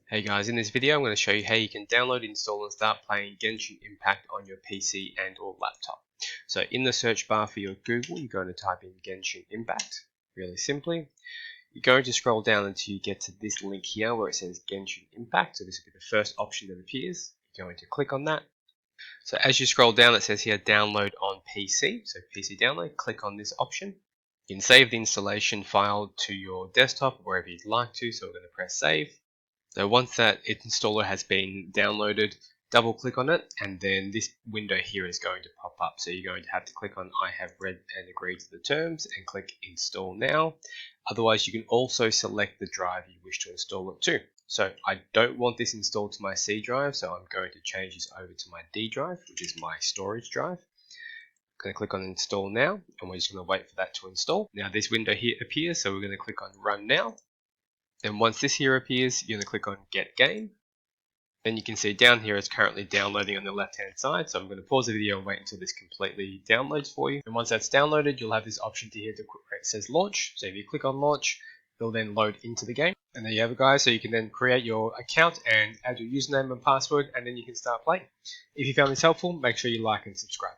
Hey guys, in this video I'm going to show you how you can download, install and start playing Genshin Impact on your PC and or laptop. So in the search bar for your Google, you're going to type in Genshin Impact, really simply. You're going to scroll down until you get to this link here where it says Genshin Impact. So this will be the first option that appears. You're going to click on that. So as you scroll down, it says here download on PC. So PC download, click on this option. You can save the installation file to your desktop, wherever you'd like to. So we're going to press save. So once that installer has been downloaded, double click on it and then this window here is going to pop up. So you're going to have to click on I have read and agreed to the terms and click install now. Otherwise you can also select the drive you wish to install it to. So I don't want this installed to my C drive, so I'm going to change this over to my D drive, which is my storage drive. I'm going to click on install now and we're just going to wait for that to install. Now this window here appears, so we're going to click on run now. Then once this here appears, you're going to click on Get Game. Then you can see down here it's currently downloading on the left hand side. So I'm going to pause the video and wait until this completely downloads for you. And once that's downloaded, you'll have this option to here where it says launch. So if you click on launch, it'll then load into the game. And there you have it guys. So you can then create your account and add your username and password and then you can start playing. If you found this helpful, make sure you like and subscribe.